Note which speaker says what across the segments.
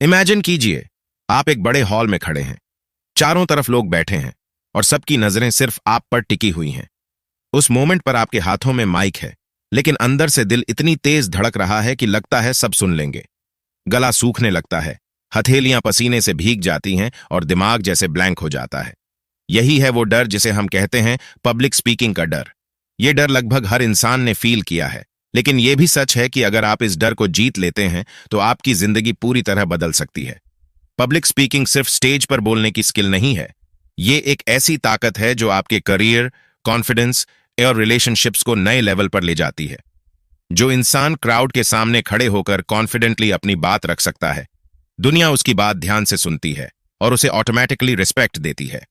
Speaker 1: Imagine कीजिए, आप एक बड़े हॉल में खड़े हैं। चारों तरफ लोग बैठे हैं और सबकी नजरें सिर्फ आप पर टिकी हुई हैं। उस मोमेंट पर आपके हाथों में माइक है, लेकिन अंदर से दिल इतनी तेज धड़क रहा है कि लगता है सब सुन लेंगे। गला सूखने लगता है, हथेलियां पसीने से भीग जाती हैं और दिमाग जैसे ब्लैंक हो जाता है। यही है वो डर जिसे हम कहते हैं पब्लिक स्पीकिंग का डर। ये डर लगभग हर इंसान ने फील किया है, लेकिन यह भी सच है कि अगर आप इस डर को जीत लेते हैं तो आपकी जिंदगी पूरी तरह बदल सकती है। पब्लिक स्पीकिंग सिर्फ स्टेज पर बोलने की स्किल नहीं है। ये एक ऐसी ताकत है जो आपके करियर, कॉन्फिडेंस और रिलेशनशिप्स को नए लेवल पर ले जाती है। जो इंसान क्राउड के सामने खड़े होकर कॉन्फिडेंटली अपनी बात रख सकता है, दुनिया उसकी बात ध्यान से सुनती है और उसे ऑटोमेटिकली रिस्पेक्ट देती है।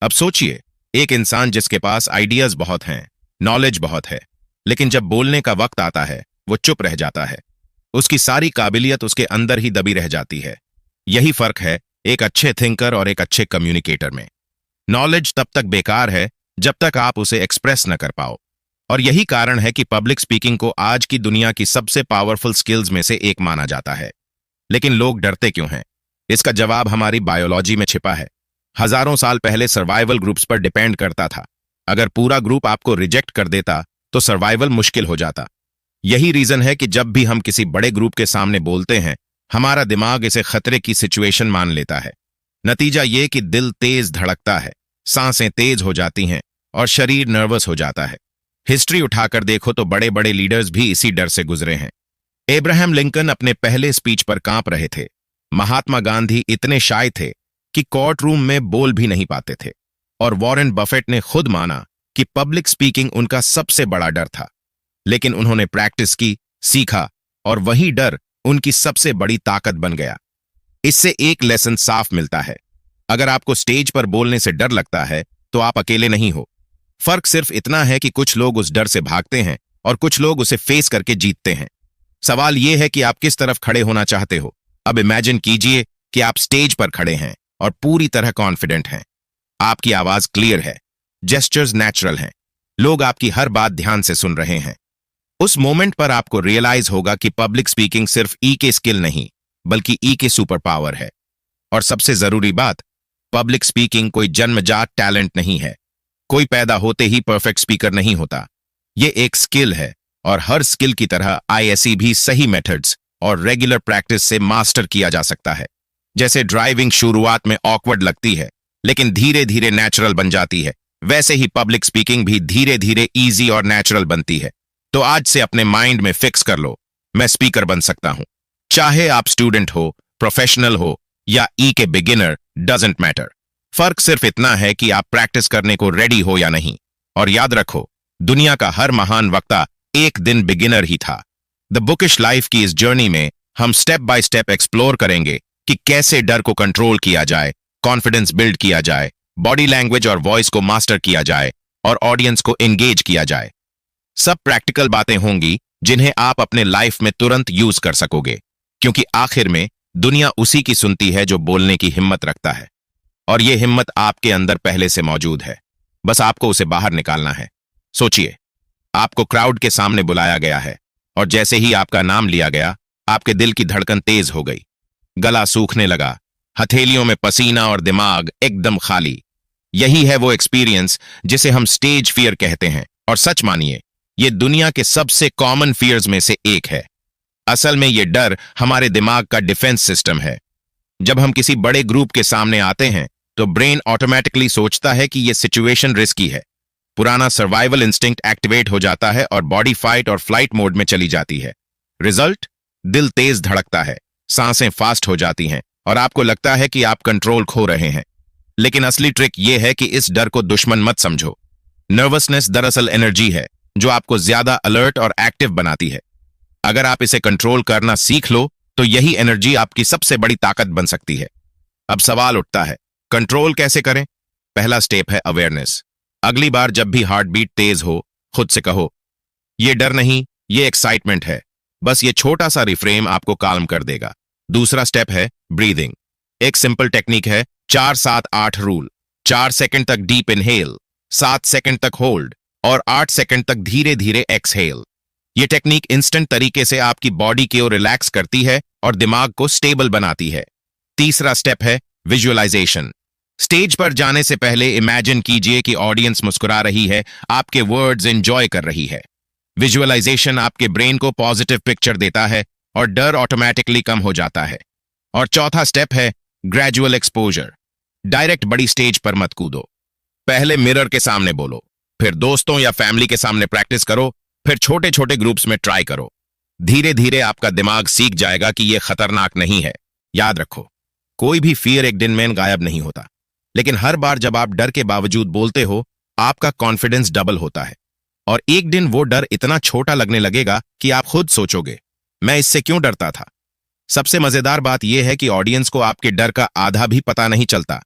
Speaker 1: अब सोचिए, एक इंसान जिसके पास आइडियाज बहुत हैं, नॉलेज बहुत है, लेकिन जब बोलने का वक्त आता है वो चुप रह जाता है। उसकी सारी काबिलियत उसके अंदर ही दबी रह जाती है। यही फर्क है एक अच्छे थिंकर और एक अच्छे कम्युनिकेटर में। नॉलेज तब तक बेकार है जब तक आप उसे एक्सप्रेस न कर पाओ। और यही कारण है कि पब्लिक स्पीकिंग को आज की दुनिया की सबसे पावरफुल स्किल्स में से एक माना जाता है। लेकिन लोग डरते क्यों हैं? इसका जवाब हमारी बायोलॉजी में छिपा है। हजारों साल पहले सर्वाइवल ग्रुप्स पर डिपेंड करता था। अगर पूरा ग्रुप आपको रिजेक्ट कर देता तो सर्वाइवल मुश्किल हो जाता। यही रीजन है कि जब भी हम किसी बड़े ग्रुप के सामने बोलते हैं, हमारा दिमाग इसे खतरे की सिचुएशन मान लेता है। नतीजा ये कि दिल तेज धड़कता है, सांसें तेज हो जाती हैं और शरीर नर्वस हो जाता है। हिस्ट्री उठाकर देखो तो बड़े बड़े लीडर्स भी इसी डर से गुजरे हैं। एब्राहम लिंकन अपने पहले स्पीच पर कांप रहे थे। महात्मा गांधी इतने शाय थे कि कोर्ट रूम में बोल भी नहीं पाते थे। और वॉरेन बफेट ने खुद माना कि पब्लिक स्पीकिंग उनका सबसे बड़ा डर था। लेकिन उन्होंने प्रैक्टिस की, सीखा और वही डर उनकी सबसे बड़ी ताकत बन गया। इससे एक लेसन साफ मिलता है, अगर आपको स्टेज पर बोलने से डर लगता है तो आप अकेले नहीं हो। फर्क सिर्फ इतना है कि कुछ लोग उस डर से भागते हैं और कुछ लोग उसे फेस करके जीतते हैं। सवाल यह है कि आप किस तरफ खड़े होना चाहते हो। अब इमेजिन कीजिए कि आप स्टेज पर खड़े हैं और पूरी तरह कॉन्फिडेंट हैं। आपकी आवाज क्लियर है, जेस्चर्स नेचुरल हैं, लोग आपकी हर बात ध्यान से सुन रहे हैं। उस मोमेंट पर आपको रियलाइज होगा कि पब्लिक स्पीकिंग सिर्फ ई के स्किल नहीं, बल्कि ई के सुपर पावर है। और सबसे जरूरी बात, पब्लिक स्पीकिंग कोई जन्मजात टैलेंट नहीं है। कोई पैदा होते ही परफेक्ट स्पीकर नहीं होता। ये एक स्किल है और हर स्किल की तरह आईएसई भी सही मेथड्स और रेगुलर प्रैक्टिस से मास्टर किया जा सकता है। जैसे ड्राइविंग शुरुआत में ऑकवर्ड लगती है, लेकिन धीरे धीरे नेचुरल बन जाती है, वैसे ही पब्लिक स्पीकिंग भी धीरे धीरे इजी और नेचुरल बनती है। तो आज से अपने माइंड में फिक्स कर लो, मैं स्पीकर बन सकता हूं। चाहे आप स्टूडेंट हो, प्रोफेशनल हो या ई के बिगिनर, डजंट मैटर। फर्क सिर्फ इतना है कि आप प्रैक्टिस करने को रेडी हो या नहीं। और याद रखो, दुनिया का हर महान वक्ता एक दिन बिगिनर ही था। द बुकिश लाइफ की इस जर्नी में हम स्टेप बाय स्टेप एक्सप्लोर करेंगे कि कैसे डर को कंट्रोल किया जाए, कॉन्फिडेंस बिल्ड किया जाए, बॉडी लैंग्वेज और वॉइस को मास्टर किया जाए और ऑडियंस को एंगेज किया जाए। सब प्रैक्टिकल बातें होंगी जिन्हें आप अपने लाइफ में तुरंत यूज कर सकोगे, क्योंकि आखिर में दुनिया उसी की सुनती है जो बोलने की हिम्मत रखता है। और यह हिम्मत आपके अंदर पहले से मौजूद है, बस आपको उसे बाहर निकालना है। सोचिए, आपको क्राउड के सामने बुलाया गया है और जैसे ही आपका नाम लिया गया, आपके दिल की धड़कन तेज हो गई, गला सूखने लगा, हथेलियों में पसीना और दिमाग एकदम खाली। यही है वो एक्सपीरियंस जिसे हम स्टेज फियर कहते हैं। और सच मानिए, ये दुनिया के सबसे कॉमन फियर्स में से एक है। असल में ये डर हमारे दिमाग का डिफेंस सिस्टम है। जब हम किसी बड़े ग्रुप के सामने आते हैं तो ब्रेन ऑटोमेटिकली सोचता है कि यह सिचुएशन रिस्की है। पुराना सर्वाइवल इंस्टिंक्ट एक्टिवेट हो जाता है और बॉडी फाइट और फ्लाइट मोड में चली जाती है। रिजल्ट, दिल तेज धड़कता है, सांसें फास्ट हो जाती हैं और आपको लगता है कि आप कंट्रोल खो रहे हैं। लेकिन असली ट्रिक यह है कि इस डर को दुश्मन मत समझो। नर्वसनेस दरअसल एनर्जी है जो आपको ज्यादा अलर्ट और एक्टिव बनाती है। अगर आप इसे कंट्रोल करना सीख लो तो यही एनर्जी आपकी सबसे बड़ी ताकत बन सकती है। अब सवाल उठता है, कंट्रोल कैसे करें? पहला स्टेप है अवेयरनेस। अगली बार जब भी हार्ट बीट तेज हो, खुद से कहो, ये डर नहीं, ये एक्साइटमेंट है। बस ये छोटा सा रिफ्रेम आपको काल्म कर देगा। दूसरा स्टेप है ब्रीदिंग। एक सिंपल टेक्निक है 4-7-8 रूल। 4 सेकंड तक डीप इनहेल, 7 सेकंड तक होल्ड और 8 सेकंड तक धीरे धीरे एक्सहेल। ये टेक्निक इंस्टेंट तरीके से आपकी बॉडी को रिलैक्स करती है और दिमाग को स्टेबल बनाती है। तीसरा स्टेप है विजुअलाइजेशन। स्टेज पर जाने से पहले इमेजिन कीजिए कि ऑडियंस मुस्कुरा रही है, आपके वर्ड्स एंजॉय कर रही है। विजुअलाइजेशन आपके ब्रेन को पॉजिटिव पिक्चर देता है और डर ऑटोमेटिकली कम हो जाता है। और चौथा स्टेप है ग्रेजुअल एक्सपोजर। डायरेक्ट बड़ी स्टेज पर मत कूदो। पहले मिरर के सामने बोलो, फिर दोस्तों या फैमिली के सामने प्रैक्टिस करो, फिर छोटे छोटे ग्रुप्स में ट्राई करो। धीरे धीरे आपका दिमाग सीख जाएगा कि यह खतरनाक नहीं है। याद रखो, कोई भी फियर एक दिन में गायब नहीं होता, लेकिन हर बार जब आप डर के बावजूद बोलते हो, आपका कॉन्फिडेंस डबल होता है। और एक दिन वो डर इतना छोटा लगने लगेगा कि आप खुद सोचोगे, मैं इससे क्यों डरता था। सबसे मजेदार बात यह है कि ऑडियंस को आपके डर का आधा भी पता नहीं चलता।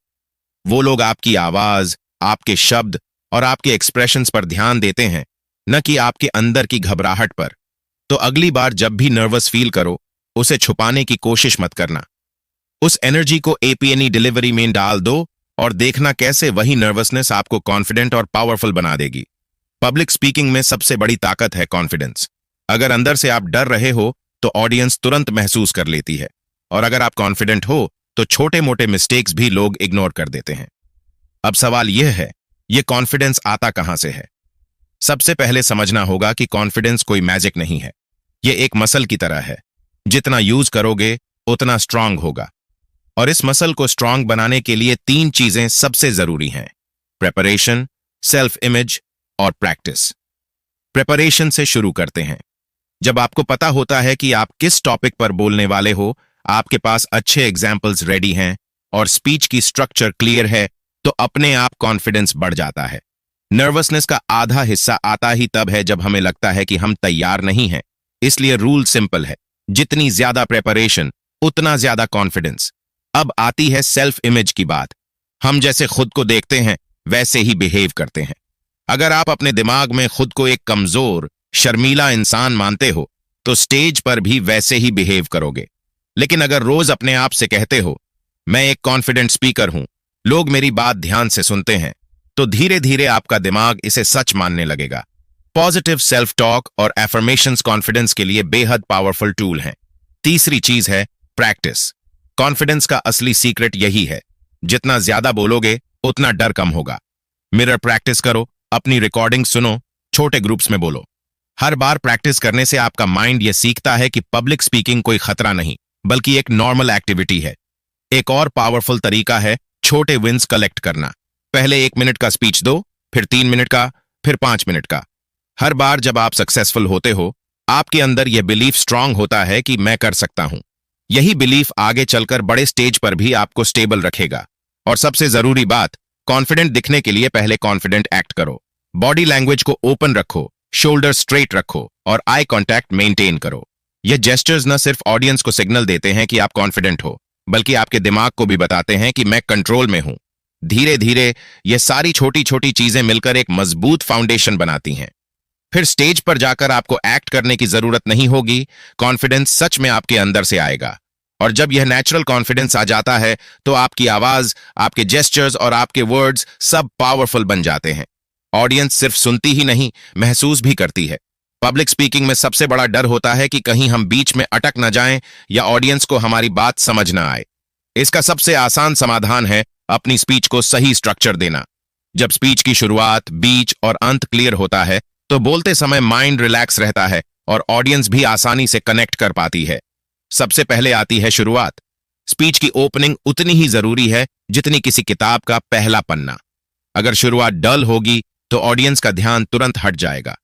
Speaker 1: वो लोग आपकी आवाज, आपके शब्द और आपके एक्सप्रेशंस पर ध्यान देते हैं, न कि आपके अंदर की घबराहट पर। तो अगली बार जब भी नर्वस फील करो, उसे छुपाने की कोशिश मत करना। उस एनर्जी को एपीएनई डिलीवरी में डाल दो और देखना कैसे वही नर्वसनेस आपको कॉन्फिडेंट और पावरफुल बना देगी। पब्लिक स्पीकिंग में सबसे बड़ी ताकत है कॉन्फिडेंस। अगर अंदर से आप डर रहे हो तो ऑडियंस तुरंत महसूस कर लेती है, और अगर आप कॉन्फिडेंट हो तो छोटे मोटे मिस्टेक्स भी लोग इग्नोर कर देते हैं। अब सवाल यह है, यह कॉन्फिडेंस आता कहां से है? सबसे पहले समझना होगा कि कॉन्फिडेंस कोई मैजिक नहीं है। यह एक मसल की तरह है, जितना यूज करोगे उतना स्ट्रांग होगा। और इस मसल को स्ट्रांग बनाने के लिए 3 चीजें सबसे जरूरी हैं: प्रेपरेशन, सेल्फ इमेज और प्रैक्टिस। प्रेपरेशन से शुरू करते हैं। जब आपको पता होता है कि आप किस टॉपिक पर बोलने वाले हो, आपके पास अच्छे एग्जाम्पल्स रेडी हैं और स्पीच की स्ट्रक्चर क्लियर है, तो अपने आप कॉन्फिडेंस बढ़ जाता है। नर्वसनेस का आधा हिस्सा आता ही तब है जब हमें लगता है कि हम तैयार नहीं हैं। इसलिए रूल सिंपल है, जितनी ज्यादा प्रेपरेशन उतना ज्यादा कॉन्फिडेंस। अब आती है सेल्फ इमेज की बात। हम जैसे खुद को देखते हैं वैसे ही बिहेव करते हैं। अगर आप अपने दिमाग में खुद को एक कमजोर, शर्मीला इंसान मानते हो, तो स्टेज पर भी वैसे ही बिहेव करोगे। लेकिन अगर रोज अपने आप से कहते हो, मैं एक कॉन्फिडेंट स्पीकर हूं, लोग मेरी बात ध्यान से सुनते हैं, तो धीरे धीरे आपका दिमाग इसे सच मानने लगेगा। पॉजिटिव सेल्फ टॉक और एफर्मेशंस कॉन्फिडेंस के लिए बेहद पावरफुल टूल हैं। तीसरी चीज है प्रैक्टिस। कॉन्फिडेंस का असली सीक्रेट यही है, जितना ज्यादा बोलोगे उतना डर कम होगा। मिरर प्रैक्टिस करो, अपनी रिकॉर्डिंग सुनो, छोटे ग्रुप्स में बोलो। हर बार प्रैक्टिस करने से आपका माइंड यह सीखता है कि पब्लिक स्पीकिंग कोई खतरा नहीं, बल्कि एक नॉर्मल एक्टिविटी है। एक और पावरफुल तरीका है छोटे विन्स कलेक्ट करना। पहले 1 मिनट का स्पीच दो, फिर 3 मिनट का, फिर 5 मिनट का। हर बार जब आप सक्सेसफुल होते हो, आपके अंदर यह बिलीफ स्ट्रांग होता है कि मैं कर सकता हूं। यही बिलीफ आगे चलकर बड़े स्टेज पर भी आपको स्टेबल रखेगा। और सबसे जरूरी बात, कॉन्फिडेंट दिखने के लिए पहले कॉन्फिडेंट एक्ट करो। बॉडी लैंग्वेज को ओपन रखो, शोल्डर स्ट्रेट रखो और आई कांटेक्ट मेंटेन करो। ये जेस्चर्स न सिर्फ ऑडियंस को सिग्नल देते हैं कि आप कॉन्फिडेंट हो, बल्कि आपके दिमाग को भी बताते हैं कि मैं कंट्रोल में हूं। धीरे धीरे ये सारी छोटी छोटी चीजें मिलकर एक मजबूत फाउंडेशन बनाती हैं। फिर स्टेज पर जाकर आपको एक्ट करने की जरूरत नहीं होगी। कॉन्फिडेंस सच में आपके अंदर से आएगा। और जब यह नेचुरल कॉन्फिडेंस आ जाता है, तो आपकी आवाज, आपके जेस्चर्स और आपके वर्ड्स सब पावरफुल बन जाते हैं। ऑडियंस सिर्फ सुनती ही नहीं, महसूस भी करती है। पब्लिक स्पीकिंग में सबसे बड़ा डर होता है कि कहीं हम बीच में अटक न जाएं या ऑडियंस को हमारी बात समझ न आए। इसका सबसे आसान समाधान है अपनी स्पीच को सही स्ट्रक्चर देना। जब स्पीच की शुरुआत, बीच और अंत क्लियर होता है, तो बोलते समय माइंड रिलैक्स रहता है और ऑडियंस भी आसानी से कनेक्ट कर पाती है। सबसे पहले आती है शुरुआत। स्पीच की ओपनिंग उतनी ही जरूरी है जितनी किसी किताब का पहला पन्ना। अगर शुरुआत डल होगी तो ऑडियंस का ध्यान तुरंत हट जाएगा।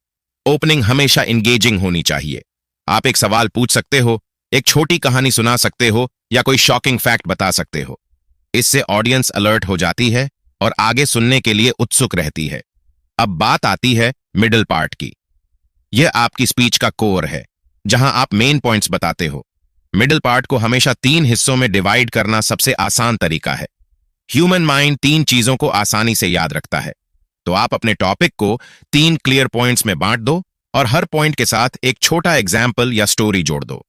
Speaker 1: ओपनिंग हमेशा इंगेजिंग होनी चाहिए। आप एक सवाल पूछ सकते हो, एक छोटी कहानी सुना सकते हो या कोई शॉकिंग फैक्ट बता सकते हो। इससे ऑडियंस अलर्ट हो जाती है और आगे सुनने के लिए उत्सुक रहती है। अब बात आती है मिडिल पार्ट की। यह आपकी स्पीच का कोर है, जहां आप मेन पॉइंट्स बताते हो। मिडिल पार्ट को हमेशा 3 हिस्सों में डिवाइड करना सबसे आसान तरीका है। ह्यूमन माइंड 3 चीजों को आसानी से याद रखता है। तो आप अपने टॉपिक को 3 क्लियर पॉइंट्स में बांट दो और हर पॉइंट के साथ एक छोटा एग्जाम्पल या स्टोरी जोड़ दो।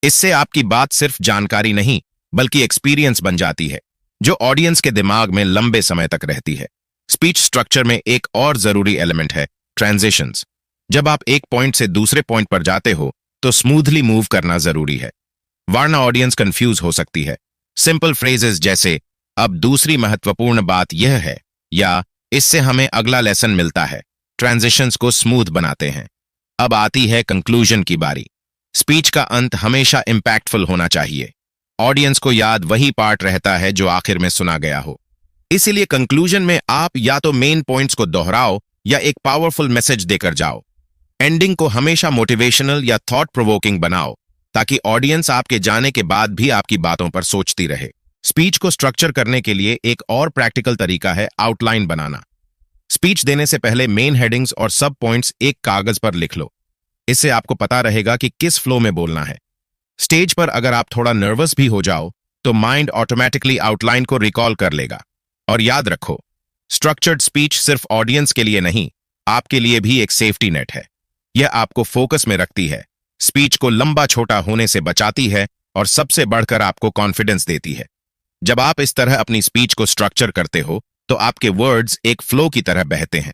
Speaker 1: इससे आपकी बात सिर्फ जानकारी नहीं, बल्कि एक्सपीरियंस बन जाती है, जो ऑडियंस के दिमाग में लंबे समय तक रहती है। स्पीच स्ट्रक्चर में एक और जरूरी एलिमेंट है ट्रांजिशंस। जब आप एक पॉइंट से दूसरे पॉइंट पर जाते हो, तो स्मूथली मूव करना जरूरी है। वरना ऑडियंस कंफ्यूज हो सकती है। सिंपल फ्रेजेस जैसे अब दूसरी महत्वपूर्ण बात यह है या इससे हमें अगला लेसन मिलता है ट्रांजिशंस को स्मूथ बनाते हैं। अब आती है कंक्लूजन की बारी। स्पीच का अंत हमेशा इंपैक्टफुल होना चाहिए। ऑडियंस को याद वही पार्ट रहता है जो आखिर में सुना गया हो। इसीलिए कंक्लूजन में आप या तो मेन पॉइंट्स को दोहराओ या एक पावरफुल मैसेज देकर जाओ। एंडिंग को हमेशा मोटिवेशनल या थॉट प्रोवोकिंग बनाओ ताकि ऑडियंस आपके जाने के बाद भी आपकी बातों पर सोचती रहे। स्पीच को स्ट्रक्चर करने के लिए एक और प्रैक्टिकल तरीका है आउटलाइन बनाना। स्पीच देने से पहले मेन हेडिंग्स और सब पॉइंट्स एक कागज पर लिख लो। इससे आपको पता रहेगा कि किस फ्लो में बोलना है। स्टेज पर अगर आप थोड़ा नर्वस भी हो जाओ तो माइंड ऑटोमेटिकली आउटलाइन को रिकॉल कर लेगा। और याद रखो, स्ट्रक्चर्ड स्पीच सिर्फ ऑडियंस के लिए नहीं, आपके लिए भी एक सेफ्टी नेट है। यह आपको फोकस में रखती है, स्पीच को लंबा छोटा होने से बचाती है और सबसे बढ़कर आपको कॉन्फिडेंस देती है। जब आप इस तरह अपनी स्पीच को स्ट्रक्चर करते हो तो आपके वर्ड्स एक फ्लो की तरह बहते हैं।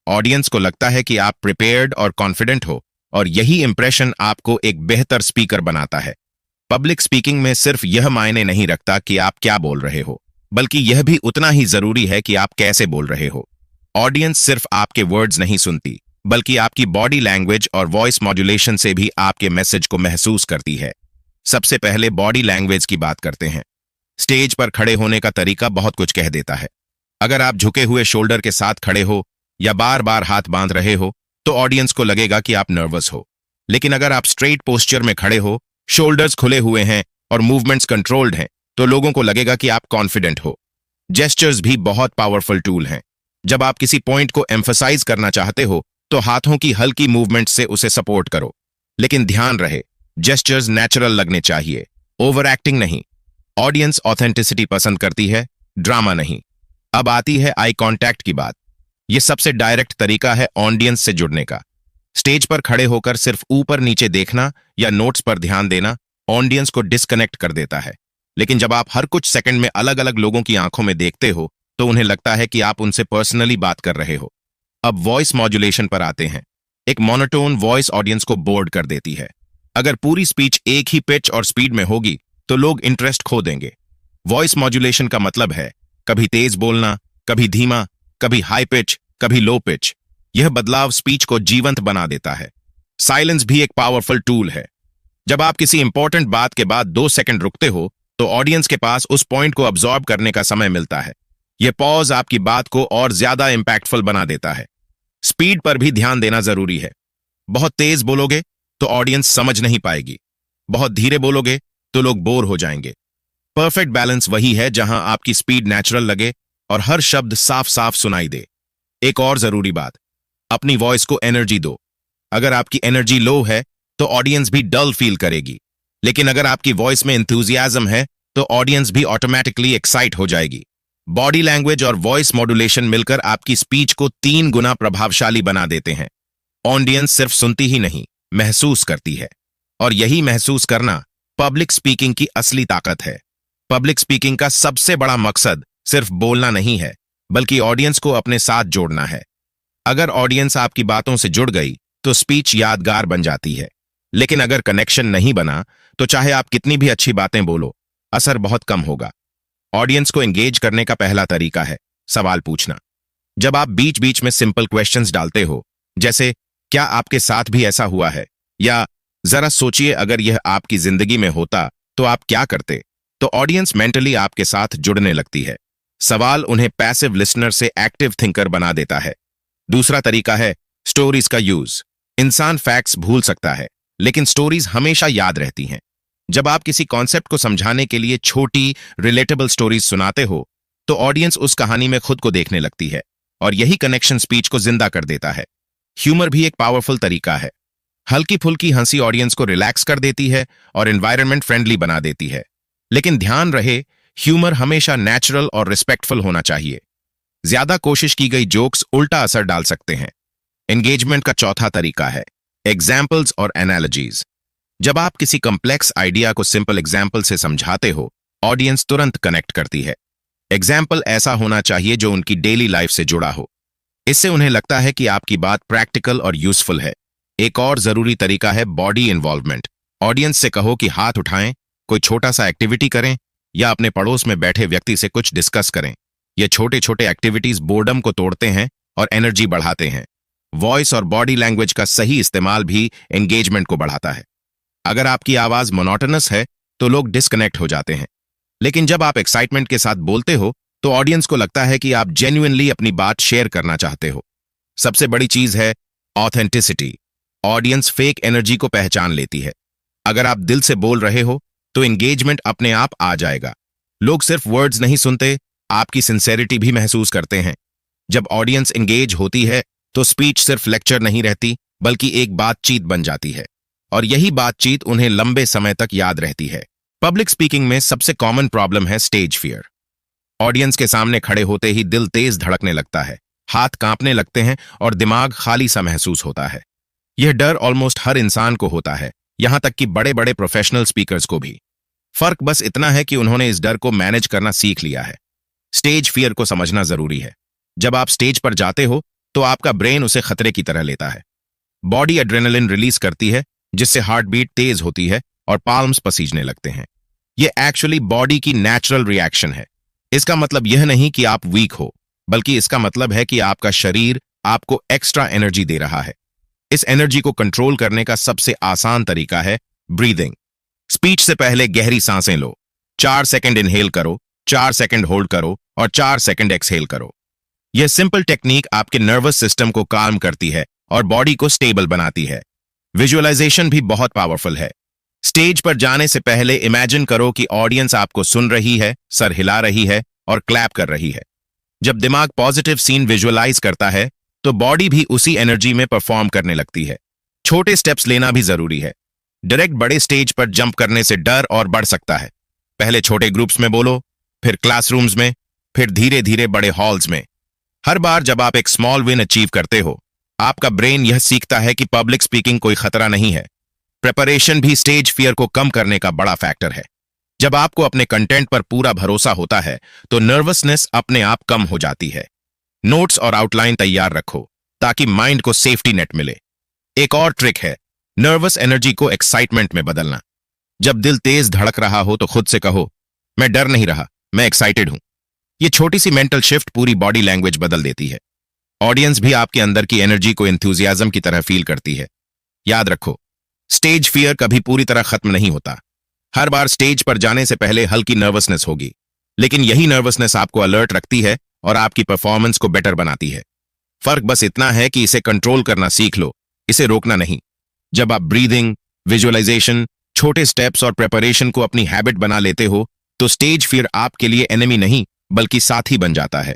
Speaker 1: ऑडियंस को लगता है कि आप प्रिपेयर्ड और कॉन्फिडेंट हो और यही इंप्रेशन आपको एक बेहतर स्पीकर बनाता है। पब्लिक स्पीकिंग में सिर्फ यह मायने नहीं रखता कि आप क्या बोल रहे हो, बल्कि यह भी उतना ही जरूरी है कि आप कैसे बोल रहे हो। ऑडियंस सिर्फ आपके वर्ड्स नहीं सुनती, बल्कि आपकी बॉडी लैंग्वेज और वॉइस मॉड्यूलेशन से भी आपके मैसेज को महसूस करती है। सबसे पहले बॉडी लैंग्वेज की बात करते हैं। स्टेज पर खड़े होने का तरीका बहुत कुछ कह देता है। अगर आप झुके हुए शोल्डर के साथ खड़े हो या बार बार हाथ बांध रहे हो तो ऑडियंस को लगेगा कि आप नर्वस हो। लेकिन अगर आप स्ट्रेट पोस्चर में खड़े हो, शोल्डर्स खुले हुए हैं और मूवमेंट्स कंट्रोल्ड हैं, तो लोगों को लगेगा कि आप कॉन्फिडेंट हो। जेस्चर्स भी बहुत पावरफुल टूल हैं। जब आप किसी पॉइंट को एम्फसाइज करना चाहते हो तो हाथों की हल्की मूवमेंट से उसे सपोर्ट करो। लेकिन ध्यान रहे, जेस्चर्स नेचुरल लगने चाहिए, ओवर एक्टिंग नहीं। ऑडियंस ऑथेंटिसिटी पसंद करती है, ड्रामा नहीं। अब आती है आई कांटेक्ट की बात। यह सबसे डायरेक्ट तरीका है ऑडियंस से जुड़ने का। स्टेज पर खड़े होकर सिर्फ ऊपर नीचे देखना या नोट्स पर ध्यान देना ऑडियंस को डिस्कनेक्ट कर देता है। लेकिन जब आप हर कुछ सेकंड में अलग अलग लोगों की आंखों में देखते हो तो उन्हें लगता है कि आप उनसे पर्सनली बात कर रहे हो। अब वॉइस मॉड्यूलेशन पर आते हैं। एक मोनोटोन वॉइस ऑडियंस को बोर्ड कर देती है। अगर पूरी स्पीच एक ही पिच और स्पीड में होगी तो लोग इंटरेस्ट खो देंगे। वॉइस मॉड्यूलेशन का मतलब है कभी तेज बोलना, कभी धीमा, कभी हाई पिच, कभी लो पिच। यह बदलाव स्पीच को जीवंत बना देता है। साइलेंस भी एक पावरफुल टूल है। जब आप किसी इंपॉर्टेंट बात के बाद 2 सेकंड रुकते हो तो ऑडियंस के पास उस पॉइंट को अब्सॉर्ब करने का समय मिलता है। यह पॉज आपकी बात को और ज्यादा इंपैक्टफुल बना देता है। स्पीड पर भी ध्यान देना जरूरी है। बहुत तेज बोलोगे तो ऑडियंस समझ नहीं पाएगी, बहुत धीरे बोलोगे तो लोग बोर हो जाएंगे। परफेक्ट बैलेंस वही है जहां आपकी स्पीड नेचुरल लगे और हर शब्द साफ साफ सुनाई दे। एक और जरूरी बात, अपनी वॉइस को एनर्जी दो। अगर आपकी एनर्जी लो है तो ऑडियंस भी डल फील करेगी, लेकिन अगर आपकी वॉइस में एंथुजियाज्म है तो ऑडियंस भी ऑटोमेटिकली एक्साइट हो जाएगी। बॉडी लैंग्वेज और वॉइस मॉड्यूलेशन मिलकर आपकी स्पीच को 3 गुना प्रभावशाली बना देते हैं। ऑडियंस सिर्फ सुनती ही नहीं, महसूस करती है। और यही महसूस करना पब्लिक स्पीकिंग की असली ताकत है। पब्लिक स्पीकिंग का सबसे बड़ा मकसद सिर्फ बोलना नहीं है, बल्कि ऑडियंस को अपने साथ जोड़ना है। अगर ऑडियंस आपकी बातों से जुड़ गई तो स्पीच यादगार बन जाती है। लेकिन अगर कनेक्शन नहीं बना तो चाहे आप कितनी भी अच्छी बातें बोलो, असर बहुत कम होगा। ऑडियंस को एंगेज करने का पहला तरीका है सवाल पूछना। जब आप बीच बीच में सिंपल क्वेश्चंस डालते हो, जैसे क्या आपके साथ भी ऐसा हुआ है, या जरा सोचिए अगर यह आपकी जिंदगी में होता तो आप क्या करते, तो ऑडियंस मेंटली आपके साथ जुड़ने लगती है। सवाल उन्हें पैसिव लिसनर से एक्टिव थिंकर बना देता है। दूसरा तरीका है स्टोरीज का यूज। इंसान फैक्ट्स भूल सकता है, लेकिन स्टोरीज हमेशा याद रहती हैं। जब आप किसी कॉन्सेप्ट को समझाने के लिए छोटी रिलेटेबल स्टोरीज सुनाते हो तो ऑडियंस उस कहानी में खुद को देखने लगती है और यही कनेक्शन स्पीच को जिंदा कर देता है। ह्यूमर भी एक पावरफुल तरीका है। हल्की फुल्की हंसी ऑडियंस को रिलैक्स कर देती है और एनवायरनमेंट फ्रेंडली बना देती है। लेकिन ध्यान रहे, ह्यूमर हमेशा नेचुरल और रिस्पेक्टफुल होना चाहिए। ज्यादा कोशिश की गई जोक्स उल्टा असर डाल सकते हैं। एंगेजमेंट का चौथा तरीका है एग्जाम्पल्स और एनालॉजीज। जब आप किसी कॉम्प्लेक्स आइडिया को सिंपल एग्जाम्पल से समझाते हो, ऑडियंस तुरंत कनेक्ट करती है। एग्जाम्पल ऐसा होना चाहिए जो उनकी डेली लाइफ से जुड़ा हो। इससे उन्हें लगता है कि आपकी बात प्रैक्टिकल और यूजफुल है। एक और जरूरी तरीका है बॉडी इन्वॉल्वमेंट। ऑडियंस से कहो कि हाथ उठाएं कोई छोटा सा एक्टिविटी करें या अपने पड़ोस में बैठे व्यक्ति से कुछ डिस्कस करें। ये छोटे छोटे एक्टिविटीज बोर्डम को तोड़ते हैं और एनर्जी बढ़ाते हैं। वॉइस और बॉडी लैंग्वेज का सही इस्तेमाल भी एंगेजमेंट को बढ़ाता है। अगर आपकी आवाज मोनोटोनस है तो लोग डिस्कनेक्ट हो जाते हैं, लेकिन जब आप एक्साइटमेंट के साथ बोलते हो तो ऑडियंस को लगता है कि आप जेन्युइनली अपनी बात शेयर करना चाहते हो। सबसे बड़ी चीज है ऑथेंटिसिटी। ऑडियंस फेक एनर्जी को पहचान लेती है। अगर आप दिल से बोल रहे हो तो एंगेजमेंट अपने आप आ जाएगा। लोग सिर्फ वर्ड्स नहीं सुनते, आपकी सिंसेरिटी भी महसूस करते हैं। जब ऑडियंस एंगेज होती है तो स्पीच सिर्फ लेक्चर नहीं रहती, बल्कि एक बातचीत बन जाती है, और यही बातचीत उन्हें लंबे समय तक याद रहती है। पब्लिक स्पीकिंग में सबसे कॉमन प्रॉब्लम है स्टेज फियर। ऑडियंस के सामने खड़े होते ही दिल तेज धड़कने लगता है, हाथ कांपने लगते हैं और दिमाग खाली सा महसूस होता है। यह डर ऑलमोस्ट हर इंसान को होता है, यहां तक कि बड़े बड़े प्रोफेशनल स्पीकर्स को भी। फर्क बस इतना है कि उन्होंने इस डर को मैनेज करना सीख लिया है। स्टेज फियर को समझना जरूरी है। जब आप स्टेज पर जाते हो तो आपका ब्रेन उसे खतरे की तरह लेता है। बॉडी एड्रेनलिन रिलीज करती है, जिससे हार्ट बीट तेज होती है और पाल्म्स पसीजने लगते हैं। यह एक्चुअली बॉडी की नेचुरल रिएक्शन है। इसका मतलब यह नहीं कि आप वीक हो, बल्कि इसका मतलब है कि आपका शरीर आपको एक्स्ट्रा एनर्जी दे रहा है। इस एनर्जी को कंट्रोल करने का सबसे आसान तरीका है ब्रीदिंग। स्पीच से पहले गहरी सांसें लो। 4 सेकंड इनहेल करो, 4 सेकंड होल्ड करो और 4 सेकंड एक्सहेल करो। यह सिंपल टेक्निक आपके नर्वस सिस्टम को काम करती है और बॉडी को स्टेबल बनाती है। विजुअलाइजेशन भी बहुत पावरफुल है। स्टेज पर जाने से पहले इमेजिन करो कि ऑडियंस आपको सुन रही है, सर हिला रही है और क्लैप कर रही है। जब दिमाग पॉजिटिव सीन विजुअलाइज करता है तो बॉडी भी उसी एनर्जी में परफॉर्म करने लगती है। छोटे स्टेप्स लेना भी जरूरी है। डायरेक्ट बड़े स्टेज पर जंप करने से डर और बढ़ सकता है। पहले छोटे ग्रुप्स में बोलो, फिर क्लासरूम्स में, फिर धीरे धीरे बड़े हॉल्स में। हर बार जब आप एक स्मॉल विन अचीव करते हो, आपका ब्रेन यह सीखता है कि पब्लिक स्पीकिंग कोई खतरा नहीं है। प्रिपरेशन भी स्टेज फियर को कम करने का बड़ा फैक्टर है। जब आपको अपने कंटेंट पर पूरा भरोसा होता है तो नर्वसनेस अपने आप कम हो जाती है। नोट्स और आउटलाइन तैयार रखो ताकि माइंड को सेफ्टी नेट मिले। एक और ट्रिक है नर्वस एनर्जी को एक्साइटमेंट में बदलना। जब दिल तेज धड़क रहा हो तो खुद से कहो, मैं डर नहीं रहा, मैं एक्साइटेड हूं। यह छोटी सी मेंटल शिफ्ट पूरी बॉडी लैंग्वेज बदल देती है। ऑडियंस भी आपके अंदर की एनर्जी को एंथुजियाज्म की तरह फील करती है। याद रखो, स्टेज फियर कभी पूरी तरह खत्म नहीं होता। हर बार स्टेज पर जाने से पहले हल्की नर्वसनेस होगी, लेकिन यही नर्वसनेस आपको अलर्ट रखती है और आपकी परफॉर्मेंस को बेटर बनाती है। फर्क बस इतना है कि इसे कंट्रोल करना सीख लो, इसे रोकना नहीं। जब आप ब्रीदिंग, विजुअलाइजेशन, छोटे स्टेप्स और प्रिपरेशन को अपनी हैबिट बना लेते हो तो स्टेज फियर आपके लिए एनिमी नहीं बल्कि साथी बन जाता है।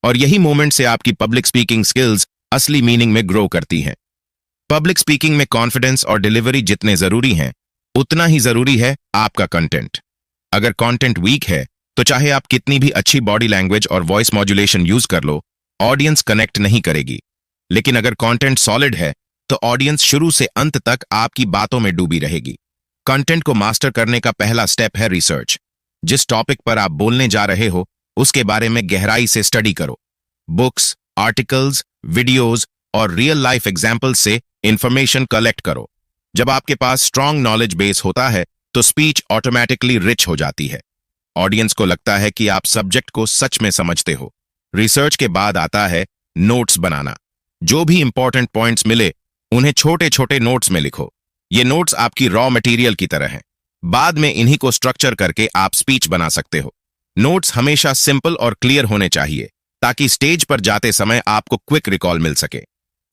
Speaker 1: और यही मोमेंट से आपकी पब्लिक स्पीकिंग स्किल्स असली मीनिंग में ग्रो करती हैं। पब्लिक स्पीकिंग में कॉन्फिडेंस और डिलीवरी जितने जरूरी हैं, उतना ही जरूरी है आपका कंटेंट। अगर कंटेंट वीक है तो चाहे आप कितनी भी अच्छी बॉडी लैंग्वेज और वॉइस मॉड्यूलेशन यूज कर लो, ऑडियंस कनेक्ट नहीं करेगी। लेकिन अगर कंटेंट सॉलिड है तो ऑडियंस शुरू से अंत तक आपकी बातों में डूबी रहेगी। कंटेंट को मास्टर करने का पहला स्टेप है रिसर्च। जिस टॉपिक पर आप बोलने जा रहे हो उसके बारे में गहराई से स्टडी करो। बुक्स, आर्टिकल्स, वीडियोज और रियल लाइफ एग्जाम्पल्स से इंफॉर्मेशन कलेक्ट करो। जब आपके पास स्ट्रांग नॉलेज बेस होता है तो स्पीच ऑटोमेटिकली रिच हो जाती है। ऑडियंस को लगता है कि आप सब्जेक्ट को सच में समझते हो। रिसर्च के बाद आता है नोट्स बनाना। जो भी इंपॉर्टेंट पॉइंट्स मिले उन्हें छोटे छोटे नोट्स में लिखो। ये नोट्स आपकी रॉ मटेरियल की तरह हैं। बाद में इन्हीं को स्ट्रक्चर करके आप स्पीच बना सकते हो। नोट्स हमेशा सिंपल और क्लियर होने चाहिए ताकि स्टेज पर जाते समय आपको क्विक रिकॉल मिल सके।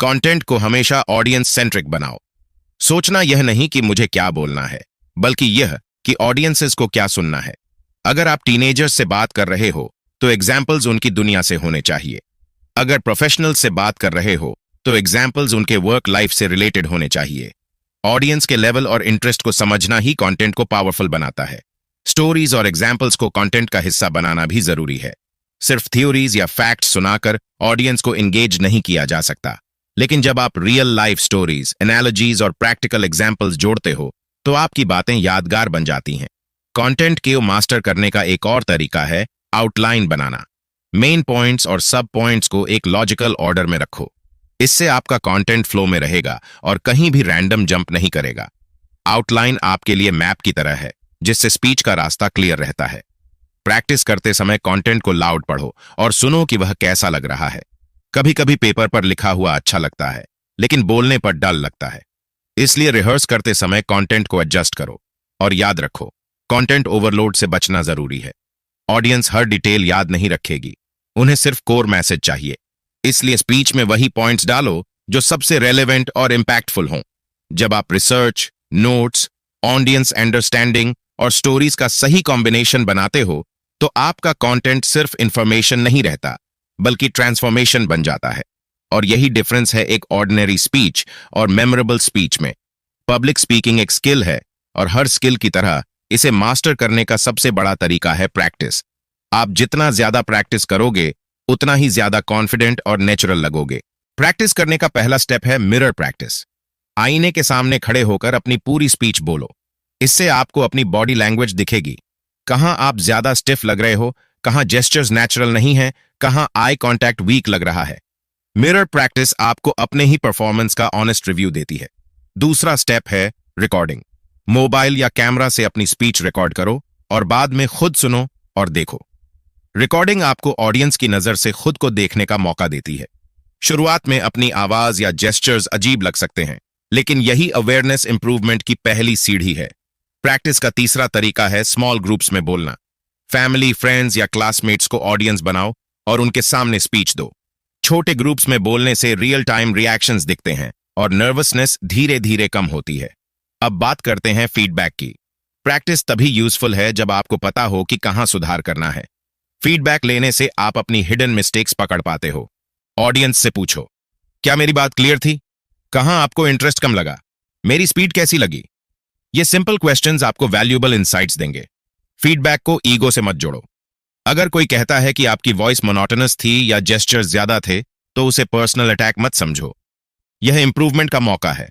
Speaker 1: कंटेंट को हमेशा ऑडियंस सेंट्रिक बनाओ। सोचना यह नहीं कि मुझे क्या बोलना है, बल्कि यह कि ऑडियंसेस को क्या सुनना है। अगर आप टीनेजर्स से बात कर रहे हो तो एग्जाम्पल्स उनकी दुनिया से होने चाहिए। अगर प्रोफेशनल से बात कर रहे हो तो एग्जाम्पल्स उनके वर्क लाइफ से रिलेटेड होने चाहिए। ऑडियंस के लेवल और इंटरेस्ट को समझना ही कंटेंट को पावरफुल बनाता है। स्टोरीज और एग्जाम्पल्स को कंटेंट का हिस्सा बनाना भी जरूरी है। सिर्फ थ्योरीज या फैक्ट्स सुनाकर ऑडियंस को एंगेज नहीं किया जा सकता, लेकिन जब आप रियल लाइफ स्टोरीज, एनालॉजीज और प्रैक्टिकल एग्जाम्पल्स जोड़ते हो तो आपकी बातें यादगार बन जाती हैं। कंटेंट को मास्टर करने का एक और तरीका है आउटलाइन बनाना। मेन पॉइंट्स और सब पॉइंट्स को एक लॉजिकल ऑर्डर में रखो। इससे आपका कंटेंट फ्लो में रहेगा और कहीं भी रैंडम जंप नहीं करेगा। आउटलाइन आपके लिए मैप की तरह है। जिससे स्पीच का रास्ता क्लियर रहता है। प्रैक्टिस करते समय कंटेंट को लाउड पढ़ो और सुनो कि वह कैसा लग रहा है। कभी कभी पेपर पर लिखा हुआ अच्छा लगता है, लेकिन बोलने पर डल लगता है। इसलिए रिहर्स करते समय कंटेंट को एडजस्ट करो। और याद रखो, कंटेंट ओवरलोड से बचना जरूरी है। ऑडियंस हर डिटेल याद नहीं रखेगी, उन्हें सिर्फ कोर मैसेज चाहिए। इसलिए स्पीच में वही पॉइंट्स डालो जो सबसे रेलेवेंट और इंपैक्टफुल हों। जब आप रिसर्च, नोट्स, ऑडियंस अंडरस्टैंडिंग और स्टोरीज का सही कॉम्बिनेशन बनाते हो, तो आपका कंटेंट सिर्फ इंफॉर्मेशन नहीं रहता, बल्कि ट्रांसफॉर्मेशन बन जाता है। और यही डिफरेंस है एक ऑर्डिनरी स्पीच और मेमोरेबल स्पीच में। पब्लिक स्पीकिंग एक स्किल है, और हर स्किल की तरह इसे मास्टर करने का सबसे बड़ा तरीका है प्रैक्टिस। आप जितना ज्यादा प्रैक्टिस करोगे, उतना ही ज्यादा कॉन्फिडेंट और नेचुरल लगोगे। प्रैक्टिस करने का पहला स्टेप है मिरर प्रैक्टिस। आईने के सामने खड़े होकर अपनी पूरी स्पीच बोलो। इससे आपको अपनी बॉडी लैंग्वेज दिखेगी, कहां आप ज्यादा स्टिफ लग रहे हो, कहां जेस्चर्स नेचुरल नहीं है, कहां आई कांटेक्ट वीक लग रहा है। मिरर प्रैक्टिस आपको अपने ही परफॉर्मेंस का ऑनेस्ट रिव्यू देती है। दूसरा स्टेप है रिकॉर्डिंग। मोबाइल या कैमरा से अपनी स्पीच रिकॉर्ड करो और बाद में खुद सुनो और देखो। रिकॉर्डिंग आपको ऑडियंस की नजर से खुद को देखने का मौका देती है। शुरुआत में अपनी आवाज या जेस्चर्स अजीब लग सकते हैं, लेकिन यही अवेयरनेस इंप्रूवमेंट की पहली सीढ़ी है। प्रैक्टिस का तीसरा तरीका है स्मॉल ग्रुप्स में बोलना। फैमिली, फ्रेंड्स या क्लासमेट्स को ऑडियंस बनाओ और उनके सामने स्पीच दो। छोटे ग्रुप्स में बोलने से रियल टाइम रिएक्शंस दिखते हैं और नर्वसनेस धीरे धीरे कम होती है। अब बात करते हैं फीडबैक की। प्रैक्टिस तभी यूजफुल है जब आपको पता हो कि कहां सुधार करना है। फीडबैक लेने से आप अपनी हिडन मिस्टेक्स पकड़ पाते हो। ऑडियंस से पूछो, क्या मेरी बात क्लियर थी? कहां आपको इंटरेस्ट कम लगा? मेरी स्पीड कैसी लगी? ये सिंपल क्वेश्चंस आपको वैल्यूएबल इंसाइट्स देंगे। फीडबैक को ईगो से मत जोड़ो। अगर कोई कहता है कि आपकी वॉइस मोनोटोनस थी या जेस्चर्स ज्यादा थे, तो उसे पर्सनल अटैक मत समझो। यह इंप्रूवमेंट का मौका है।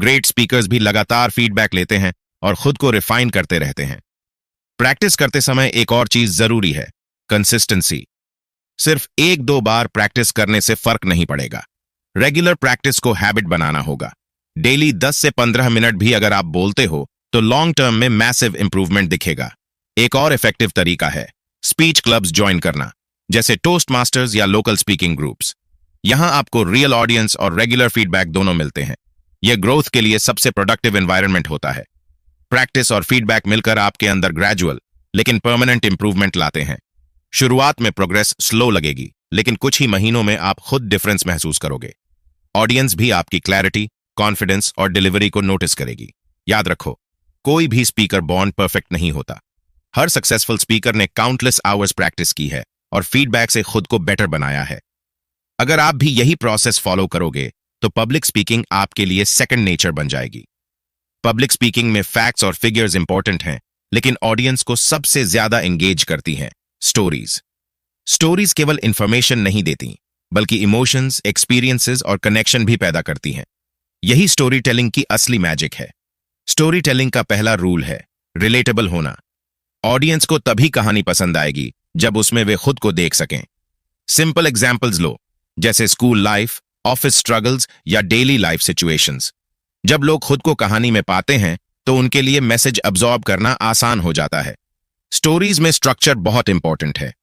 Speaker 1: ग्रेट स्पीकर्स भी लगातार फीडबैक लेते हैं और खुद को रिफाइन करते रहते हैं। प्रैक्टिस करते समय एक और चीज जरूरी है, कंसिस्टेंसी। सिर्फ एक दो बार प्रैक्टिस करने से फर्क नहीं पड़ेगा। रेगुलर प्रैक्टिस को हैबिट बनाना होगा। डेली 10 से 15 मिनट भी अगर आप बोलते हो, तो लॉन्ग टर्म में मैसिव इंप्रूवमेंट दिखेगा। एक और इफेक्टिव तरीका है स्पीच क्लब्स ज्वाइन करना, जैसे टोस्ट मास्टर्स या लोकल स्पीकिंग ग्रुप्स। यहां आपको रियल ऑडियंस और रेगुलर फीडबैक दोनों मिलते हैं। यह ग्रोथ के लिए सबसे प्रोडक्टिव एनवायरनमेंट होता है। प्रैक्टिस और फीडबैक मिलकर आपके अंदर ग्रेजुअल लेकिन परमानेंट इंप्रूवमेंट लाते हैं। शुरुआत में प्रोग्रेस स्लो लगेगी, लेकिन कुछ ही महीनों में आप खुद डिफरेंस महसूस करोगे। ऑडियंस भी आपकी क्लैरिटी, कॉन्फिडेंस और डिलीवरी को नोटिस करेगी। याद रखो, कोई भी स्पीकर बॉर्न परफेक्ट नहीं होता। हर सक्सेसफुल स्पीकर ने काउंटलेस आवर्स प्रैक्टिस की है और फीडबैक से खुद को बेटर बनाया है। अगर आप भी यही प्रोसेस फॉलो करोगे, तो पब्लिक स्पीकिंग आपके लिए सेकंड नेचर बन जाएगी। पब्लिक स्पीकिंग में फैक्ट्स और फिगर्स इंपॉर्टेंट हैं, लेकिन ऑडियंस को सबसे ज्यादा एंगेज करती हैं स्टोरीज। स्टोरीज केवल इंफॉर्मेशन नहीं देती, बल्कि इमोशंस, एक्सपीरियंसेस और कनेक्शन भी पैदा करती हैं। यही स्टोरी टेलिंग की असली मैजिक है। स्टोरी टेलिंग का पहला रूल है रिलेटेबल होना। ऑडियंस को तभी कहानी पसंद आएगी जब उसमें वे खुद को देख सकें। सिंपल एग्जाम्पल्स लो, जैसे स्कूल लाइफ, ऑफिस स्ट्रगल्स या डेली लाइफ सिचुएशंस। जब लोग खुद को कहानी में पाते हैं, तो उनके लिए मैसेज अब्सॉर्ब करना आसान हो जाता है। स्टोरीज में स्ट्रक्चर बहुत इंपॉर्टेंट है।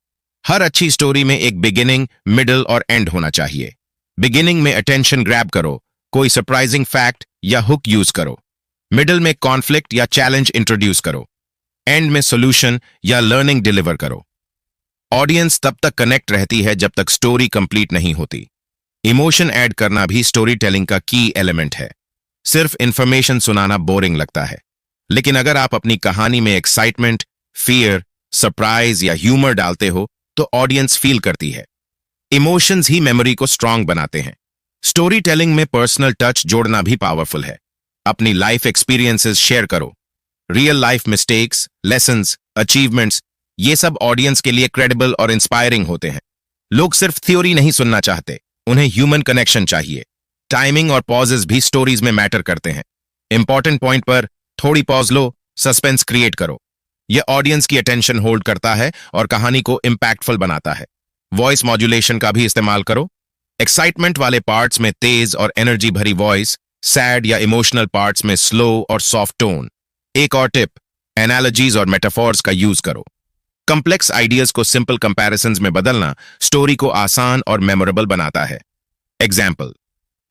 Speaker 1: हर अच्छी स्टोरी में एक बिगिनिंग, मिडल और एंड होना चाहिए। बिगिनिंग में अटेंशन ग्रैब करो, कोई सरप्राइजिंग फैक्ट या हुक यूज करो। मिडल में कॉन्फ्लिक्ट या चैलेंज इंट्रोड्यूस करो। एंड में सॉल्यूशन या लर्निंग डिलीवर करो। ऑडियंस तब तक कनेक्ट रहती है जब तक स्टोरी कंप्लीट नहीं होती। इमोशन ऐड करना भी स्टोरी टेलिंग का की एलिमेंट है। सिर्फ इंफॉर्मेशन सुनाना बोरिंग लगता है, लेकिन अगर आप अपनी कहानी में एक्साइटमेंट, फियर, सरप्राइज या ह्यूमर डालते हो, तो ऑडियंस फील करती है। इमोशंस ही मेमोरी को स्ट्रांग बनाते हैं। स्टोरी टेलिंग में पर्सनल टच जोड़ना भी पावरफुल है। अपनी लाइफ एक्सपीरियंसेस शेयर करो। Real life mistakes, lessons, achievements, ये सब ऑडियंस के लिए क्रेडिबल और इंस्पायरिंग होते हैं। लोग सिर्फ थ्योरी नहीं सुनना चाहते, उन्हें ह्यूमन कनेक्शन चाहिए। टाइमिंग और पॉजेस भी स्टोरीज में मैटर करते हैं। इंपॉर्टेंट पॉइंट पर थोड़ी पॉज लो, सस्पेंस क्रिएट करो। यह ऑडियंस की अटेंशन होल्ड करता है और कहानी को इंपैक्टफुल बनाता है। वॉइस मॉड्यूलेशन का भी इस्तेमाल करो। एक्साइटमेंट वाले पार्ट्स में तेज और एनर्जी भरी वॉइस, सैड या इमोशनल पार्ट्स में स्लो और सॉफ्ट टोन। एक और टिप, एनालॉजीज और मेटाफॉर्स का यूज करो। कॉम्प्लेक्स आइडियाज को सिंपल कंपैरिजंस में बदलना स्टोरी को आसान और मेमोरेबल बनाता है। एग्जाम्पल,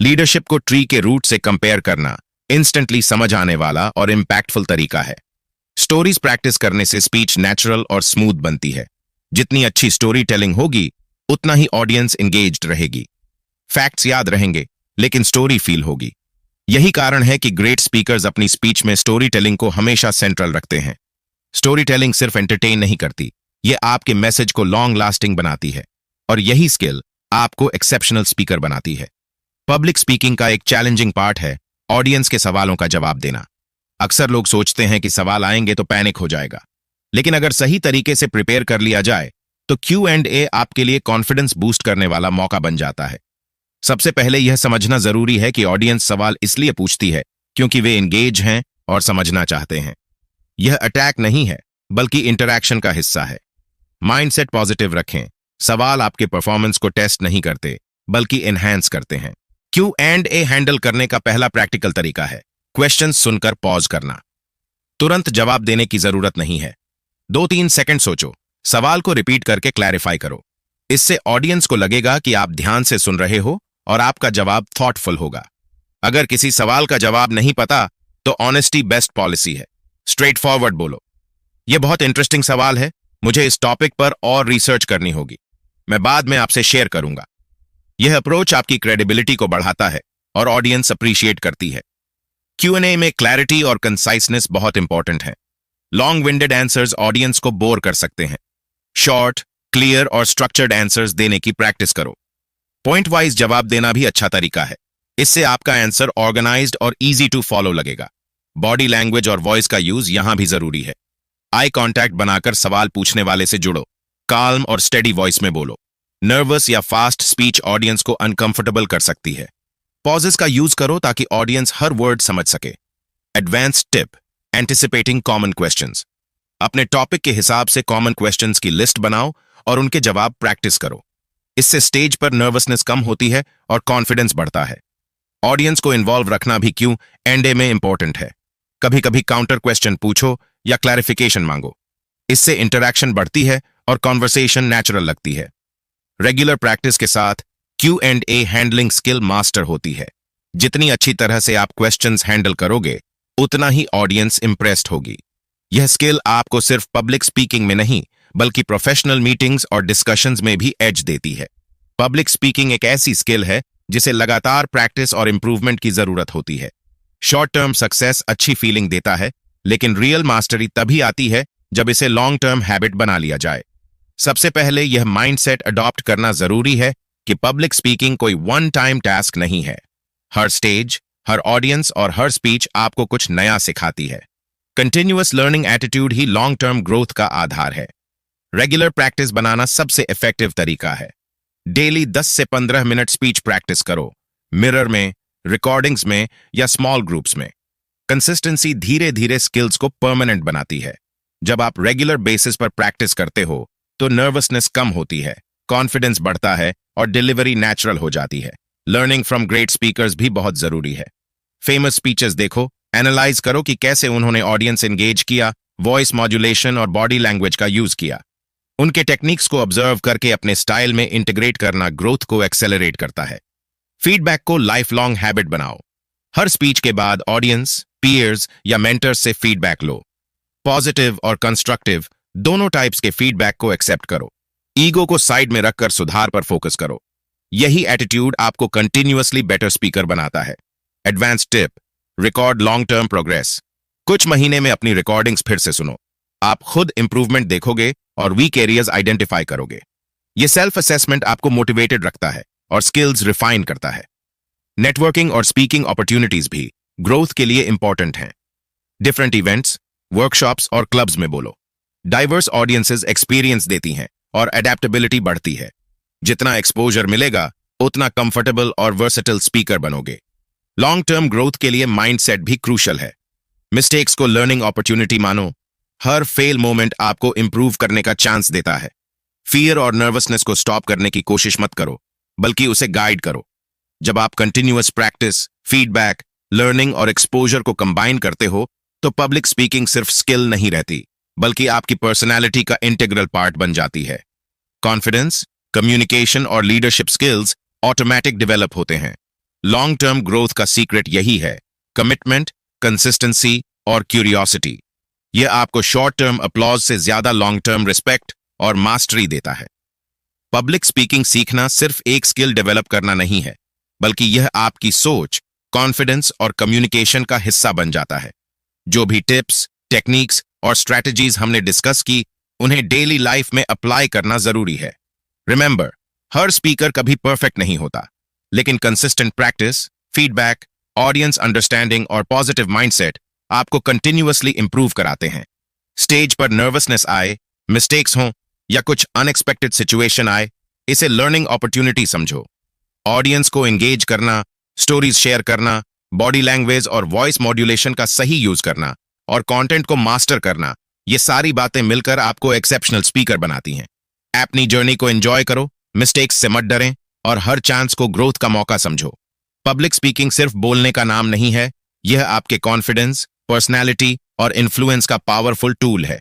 Speaker 1: लीडरशिप को ट्री के रूट से कंपेयर करना इंस्टेंटली समझ आने वाला और इंपैक्टफुल तरीका है। स्टोरीज प्रैक्टिस करने से स्पीच नेचुरल और स्मूथ बनती है। जितनी अच्छी स्टोरी टेलिंग होगी उतना ही ऑडियंस एंगेज्ड रहेगी। फैक्ट्स याद रहेंगे लेकिन स्टोरी फील होगी। यही कारण है कि ग्रेट स्पीकर्स अपनी स्पीच में स्टोरी टेलिंग को हमेशा सेंट्रल रखते हैं। स्टोरी टेलिंग सिर्फ एंटरटेन नहीं करती, ये आपके मैसेज को लॉन्ग लास्टिंग बनाती है और यही स्किल आपको एक्सेप्शनल स्पीकर बनाती है। पब्लिक स्पीकिंग का एक चैलेंजिंग पार्ट है ऑडियंस के सवालों का जवाब देना। अक्सर लोग सोचते हैं कि सवाल आएंगे तो पैनिक हो जाएगा, लेकिन अगर सही तरीके से प्रिपेयर कर लिया जाए तो Q&A आपके लिए कॉन्फिडेंस बूस्ट करने वाला मौका बन जाता है। सबसे पहले यह समझना जरूरी है कि ऑडियंस सवाल इसलिए पूछती है क्योंकि वे एंगेज हैं और समझना चाहते हैं। यह अटैक नहीं है बल्कि इंटरैक्शन का हिस्सा है। माइंडसेट पॉजिटिव रखें। सवाल आपके परफॉर्मेंस को टेस्ट नहीं करते बल्कि एनहांस करते हैं। Q&A हैंडल करने का पहला प्रैक्टिकल तरीका है क्वेश्चन सुनकर पॉज करना। तुरंत जवाब देने की जरूरत नहीं है। 2-3 सेकंड सोचो, सवाल को रिपीट करके क्लैरिफाई करो। इससे ऑडियंस को लगेगा कि आप ध्यान से सुन रहे हो और आपका जवाब थॉटफुल होगा। अगर किसी सवाल का जवाब नहीं पता तो ऑनेस्टी बेस्ट पॉलिसी है। स्ट्रेट फॉरवर्ड बोलो, यह बहुत इंटरेस्टिंग सवाल है, मुझे इस टॉपिक पर और रिसर्च करनी होगी, मैं बाद में आपसे शेयर करूंगा। यह अप्रोच आपकी क्रेडिबिलिटी को बढ़ाता है और ऑडियंस अप्रिशिएट करती है। Q&A में क्लैरिटी और कंसाइसनेस बहुत इंपॉर्टेंट है। लॉन्ग विंडेड आंसर्स ऑडियंस को बोर कर सकते हैं। शॉर्ट, क्लियर और स्ट्रक्चर्ड आंसर्स देने की प्रैक्टिस करो। पॉइंट वाइज जवाब देना भी अच्छा तरीका है। इससे आपका आंसर ऑर्गेनाइज्ड और इजी टू फॉलो लगेगा। बॉडी लैंग्वेज और वॉइस का यूज यहां भी जरूरी है। आई कांटेक्ट बनाकर सवाल पूछने वाले से जुड़ो। काल्म और स्टेडी वॉइस में बोलो। नर्वस या फास्ट स्पीच ऑडियंस को अनकंफर्टेबल कर सकती है। पॉजेस का यूज करो ताकि ऑडियंस हर वर्ड समझ सके। Advance tip, anticipating common questions. अपने टॉपिक के हिसाब से कॉमन क्वेश्चंस की लिस्ट बनाओ और उनके जवाब प्रैक्टिस करो। इससे स्टेज पर नर्वसनेस कम होती है और कॉन्फिडेंस बढ़ता है। ऑडियंस को इन्वॉल्व रखना भी Q&A में इंपॉर्टेंट है। कभी कभी काउंटर क्वेश्चन पूछो या क्लैरिफिकेशन मांगो। इससे इंटरैक्शन बढ़ती है और कॉन्वर्सेशन नेचुरल लगती है। रेगुलर प्रैक्टिस के साथ Q&A हैंडलिंग स्किल मास्टर होती है। जितनी अच्छी तरह से आप क्वेश्चंस हैंडल करोगे उतना ही ऑडियंस इंप्रेस्ड होगी। यह स्किल आपको सिर्फ पब्लिक स्पीकिंग में नहीं बल्कि प्रोफेशनल मीटिंग्स और डिस्कशंस में भी एज देती है। पब्लिक स्पीकिंग एक ऐसी स्किल है जिसे लगातार प्रैक्टिस और इंप्रूवमेंट की जरूरत होती है। शॉर्ट टर्म सक्सेस अच्छी फीलिंग देता है, लेकिन रियल मास्टरी तभी आती है जब इसे लॉन्ग टर्म हैबिट बना लिया जाए। सबसे पहले यह माइंडसेट अडॉप्ट करना जरूरी है कि पब्लिक स्पीकिंग कोई वन टाइम टास्क नहीं है। हर स्टेज, हर ऑडियंस और हर स्पीच आपको कुछ नया सिखाती है। कंटिन्यूअस लर्निंग एटीट्यूड ही लॉन्ग टर्म ग्रोथ का आधार है। रेगुलर प्रैक्टिस बनाना सबसे इफेक्टिव तरीका है। डेली 10 से 15 मिनट स्पीच प्रैक्टिस करो, मिरर में, रिकॉर्डिंग्स में या स्मॉल ग्रुप्स में। कंसिस्टेंसी धीरे धीरे स्किल्स को परमानेंट बनाती है। जब आप रेगुलर बेसिस पर प्रैक्टिस करते हो तो नर्वसनेस कम होती है, कॉन्फिडेंस बढ़ता है और डिलीवरी नेचुरल हो जाती है। लर्निंग फ्रॉम ग्रेट स्पीकर्स भी बहुत जरूरी है। फेमस स्पीचेस देखो, एनालाइज करो कि कैसे उन्होंने ऑडियंस एंगेज किया, वॉइस मॉड्यूलेशन और बॉडी लैंग्वेज का यूज किया। उनके टेक्निक्स को ऑब्जर्व करके अपने स्टाइल में इंटीग्रेट करना ग्रोथ को एक्सेलरेट करता है। फीडबैक को लाइफ लॉन्ग हैबिट बनाओ। हर स्पीच के बाद ऑडियंस, पीयर्स या मेंटर्स से फीडबैक लो। पॉजिटिव और कंस्ट्रक्टिव दोनों टाइप्स के फीडबैक को एक्सेप्ट करो। ईगो को साइड में रखकर सुधार पर फोकस करो। यही एटीट्यूड आपको कंटिन्यूअसली बेटर स्पीकर बनाता है। Advance tip, record long term progress. कुछ महीने में अपनी रिकॉर्डिंग्स फिर से सुनो। आप खुद इंप्रूवमेंट देखोगे और वीक एरियाज आइडेंटिफाई करोगे। यह सेल्फ असेसमेंट आपको मोटिवेटेड रखता है और स्किल्स रिफाइन करता है। नेटवर्किंग और स्पीकिंग अपॉर्चुनिटीज भी ग्रोथ के लिए इंपॉर्टेंट हैं। डिफरेंट इवेंट्स, वर्कशॉप्स और क्लब्स में बोलो। डाइवर्स ऑडियंसेस एक्सपीरियंस देती हैं और अडेप्टेबिलिटी बढ़ती है। जितना एक्सपोजर मिलेगा उतना कंफर्टेबल और वर्सेटाइल स्पीकर बनोगे। लॉन्ग टर्म ग्रोथ के लिए माइंडसेट भी क्रूशल है। मिस्टेक्स को लर्निंग अपॉर्चुनिटी मानो। हर फेल मोमेंट आपको इंप्रूव करने का चांस देता है। फियर और नर्वसनेस को स्टॉप करने की कोशिश मत करो, बल्कि उसे गाइड करो। जब आप कंटिन्यूअस प्रैक्टिस, फीडबैक, लर्निंग और एक्सपोजर को कंबाइन करते हो तो पब्लिक स्पीकिंग सिर्फ स्किल नहीं रहती, बल्कि आपकी पर्सनैलिटी का इंटीग्रल पार्ट बन जाती है। कॉन्फिडेंस, कम्युनिकेशन और लीडरशिप स्किल्स ऑटोमेटिक डेवलप होते हैं। लॉन्ग टर्म ग्रोथ का सीक्रेट यही है: कमिटमेंट, कंसिस्टेंसी और क्यूरियोसिटी। यह आपको शॉर्ट टर्म अप्लॉज से ज्यादा लॉन्ग टर्म रिस्पेक्ट और मास्टरी देता है। पब्लिक स्पीकिंग सीखना सिर्फ एक स्किल डेवलप करना नहीं है, बल्कि यह आपकी सोच, कॉन्फिडेंस और कम्युनिकेशन का हिस्सा बन जाता है। जो भी टिप्स, टेक्निक्स और स्ट्रैटेजीज हमने डिस्कस की, उन्हें डेली लाइफ में अप्लाई करना जरूरी है। रिमेंबर, हर स्पीकर कभी परफेक्ट नहीं होता, लेकिन consistent practice, feedback, audience understanding और पॉजिटिव माइंडसेट आपको कंटिन्यूअसली इंप्रूव कराते हैं। स्टेज पर नर्वसनेस आए, मिस्टेक्स हों या कुछ अनएक्सपेक्टेड सिचुएशन आए, इसे लर्निंग अपॉर्चुनिटी समझो। ऑडियंस को एंगेज करना, स्टोरीज शेयर करना, बॉडी लैंग्वेज और वॉइस मॉड्यूलेशन का सही यूज करना और कंटेंट को मास्टर करना, ये सारी बातें मिलकर आपको एक्सेप्शनल स्पीकर बनाती हैं। अपनी जर्नी को एंजॉय करो, मिस्टेक्स से मत डरें और हर चांस को ग्रोथ का मौका समझो। पब्लिक स्पीकिंग सिर्फ बोलने का नाम नहीं है, यह आपके कॉन्फिडेंस, पर्सनैलिटी और इन्फ्लुएंस का पावरफुल टूल है।